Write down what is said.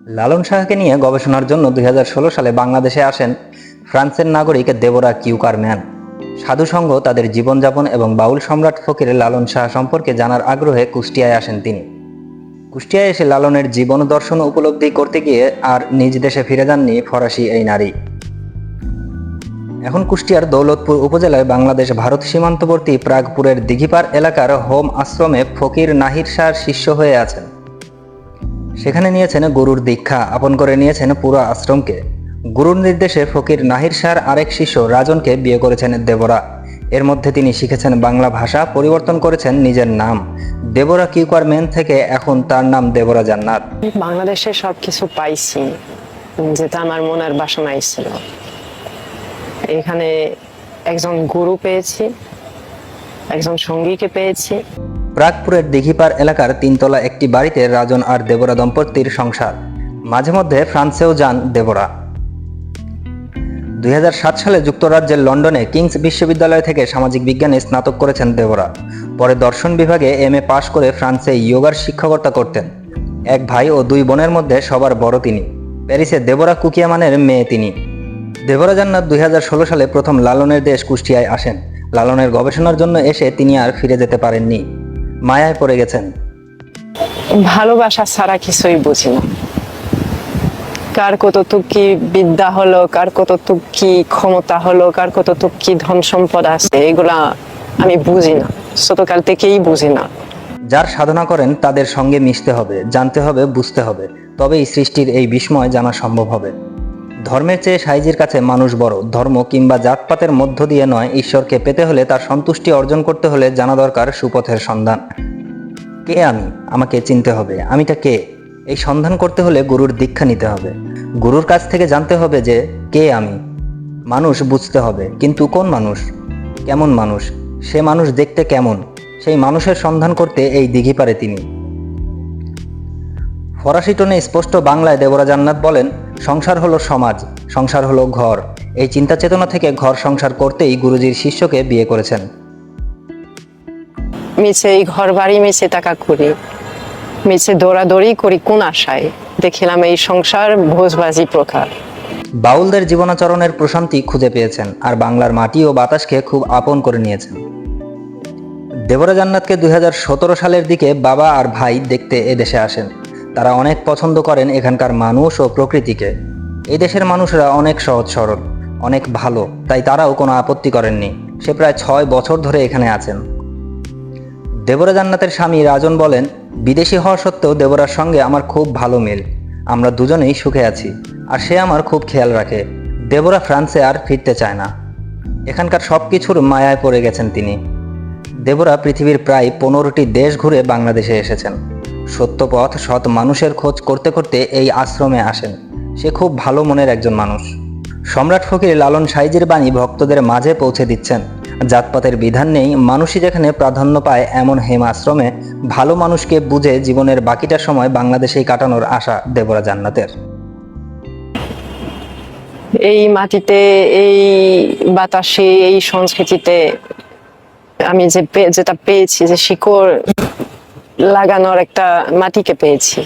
লালন শাহকে নিয়ে গবেষণার জন্য 2016 সালে বাংলাদেশে আসেন ফ্রান্সের নাগরিক দেবোরা কিউকারম্যান। সাধুসঙ্গ, তাদের জীবনযাপন এবং বাউল সম্রাট ফকির লালন শাহ সম্পর্কে জানার আগ্রহে কুষ্টিয়ায় আসেন তিনি। কুষ্টিয়ায় এসে লালনের জীবন দর্শন উপলব্ধি করতে গিয়ে আর নিজ দেশে ফিরে যাননি ফরাসি এই নারী। এখন কুষ্টিয়ার দৌলতপুর উপজেলায় বাংলাদেশ ভারত সীমান্তবর্তী প্রাগপুরের দিঘিপাড় এলাকার হোম আশ্রমে ফকির নাহির শাহর শিষ্য হয়ে আছেন। সেখানে নিয়েছেন গুরুর দীক্ষা, আপন করে নিয়েছেন পুরো আশ্রমকে। গুরুর নির্দেশে ফকির নাহির শাহর আরেক শিষ্য রাজনকে বিয়ে করেছেন দেবরা। এর মধ্যে তিনি শিখেছেন বাংলা ভাষা, পরিবর্তন করেছেন নিজের নাম। দেবরা কিউকারম্যান থেকে এখন তার নাম দেবরা জান্নাত। বাংলাদেশে সবকিছু পাইছি যেটা আমার মনের বাসনাই ছিল। এখানে একজন গুরু পেয়েছি, একজন সঙ্গীকে পেয়েছি। প্রাগপুরের দিঘিপাড় এলাকার তিনতলা একটি বাড়িতে রাজন আর দেবরা দম্পতির সংসার। মাঝে মধ্যে ফ্রান্সেও যান দেবরা। 2007 সালে যুক্তরাজ্যের লন্ডনে কিংস বিশ্ববিদ্যালয় থেকে সামাজিক বিজ্ঞানে স্নাতক করেছেন দেবরা। পরে দর্শন বিভাগে MA পাশ করে ফ্রান্সে যোগার শিক্ষকতা করতেন। এক ভাই ও দুই বোনের মধ্যে সবার বড় তিনি। প্যারিসে দেবরা কুকিয়ামানের মেয়ে তিনি। দেবরা জান্নাত 2016 সালে প্রথম লালনের দেশ কুষ্টিয়ায় আসেন। লালনের গবেষণার জন্য এসে তিনি আর ফিরে যেতে পারেননি, মায়ায় পড়ে গেছেন। ভালোবাসা ছাড়া কিছুই বুঝি না। কার কতটুক কি বিদ্যা হলো, কার কতটুক কি ক্ষমতা হলো, কার কতটুক কি ধন সম্পদ আছে, এগুলা আমি বুঝি না, ছোটকাল থেকেই বুঝি না। যার সাধনা করেন তাদের সঙ্গে মিশতে হবে, জানতে হবে, বুঝতে হবে, তবেই সৃষ্টির এই বিস্ময় জানা সম্ভব হবে। ধর্মের চেয়ে সাইজির কাছে মানুষ বড়। ধর্ম কিংবা জাতপাতের মধ্য দিয়ে নয়, ঈশ্বরকে পেতে হলে, তার সন্তুষ্টি অর্জন করতে হলে জানা দরকার সুপথের সন্ধান। কে আমি? আমাকে চিনতে হবে। আমিটা কে? এই সন্ধান করতে হলে গুরুর দীক্ষা নিতে হবে। গুরুর কাছ থেকে জানতে হবে যে কে আমি। মানুষ বুঝতে হবে, কিন্তু কোন মানুষ? কেমন মানুষ? সে মানুষ দেখতে কেমন? সেই মানুষের সন্ধান করতে এই দিঘিপাড়ে তিনি। ফরাসি টোনে স্পষ্ট বাংলায় দেবরা জান্নাত বলেন, সংসার হলো সমাজ, সংসার হলো ঘর। এই চিন্তা চেতনা থেকে ঘর সংসার করতেই গুরুজির শিষ্যকে বিয়ে করেছেন। মিছে এই ঘর বাড়ি, মিছে টাকা করি, মিছে দৌড়াদৌড়ি করি কোন আশায়? দেখিলাম এই সংসার ভোজবাজি প্রকার। বাউলদের জীবনাচরণের প্রশান্তি খুঁজে পেয়েছেন আর বাংলার মাটি ও বাতাসকে খুব আপন করে নিয়েছেন। দেবরা জান্নাতকে 2017 সালের দিকে বাবা আর ভাই দেখতে এদেশে আসেন। তারা অনেক পছন্দ করেন এখানকার মানুষ ও প্রকৃতিকে। এই দেশের মানুষরা অনেক সহজ সরল, অনেক ভালো, তাই তারাও কোনো আপত্তি করেননি। সে প্রায় 6 বছর ধরে এখানে আছেন। দেবরা জান্নাতের স্বামী রাজন বলেন, বিদেশি হওয়া সত্ত্বেও দেবরার সঙ্গে আমার খুব ভালো মিল। আমরা দুজনেই সুখে আছি আর সে আমার খুব খেয়াল রাখে। দেবরা ফ্রান্সে আর ফিরতে চায় না। এখানকার সব কিছুর মায়ায় পড়ে গেছেন তিনি। দেবরা পৃথিবীর প্রায় 15টি দেশ ঘুরে বাংলাদেশে এসেছেন। সত্যপথ, সৎ মানুষের খোঁজ করতে করতে এই আশ্রমে আসেন। সে খুব ভালো মনের একজন মানুষ। সম্রাট ফকির লালন সাইজির বাণী ভক্তদের মাঝে পৌঁছে দিচ্ছেন। জাতপাতের বিধান নেই, মানুষই যেখানে প্রাধান্য পায়, এমন হেম আশ্রমে ভালো মানুষকে বুঝে জীবনের বাকিটা সময় বাংলাদেশেই কাটানোর আশা দেবরা জান্নাতের। এই মাটিতে, এই বাতাসে, এই সংস্কৃতিতে আমি যেটা পেয়েছি, যে শিকড় লাগানোর একটা মাটিকে পেয়েছি।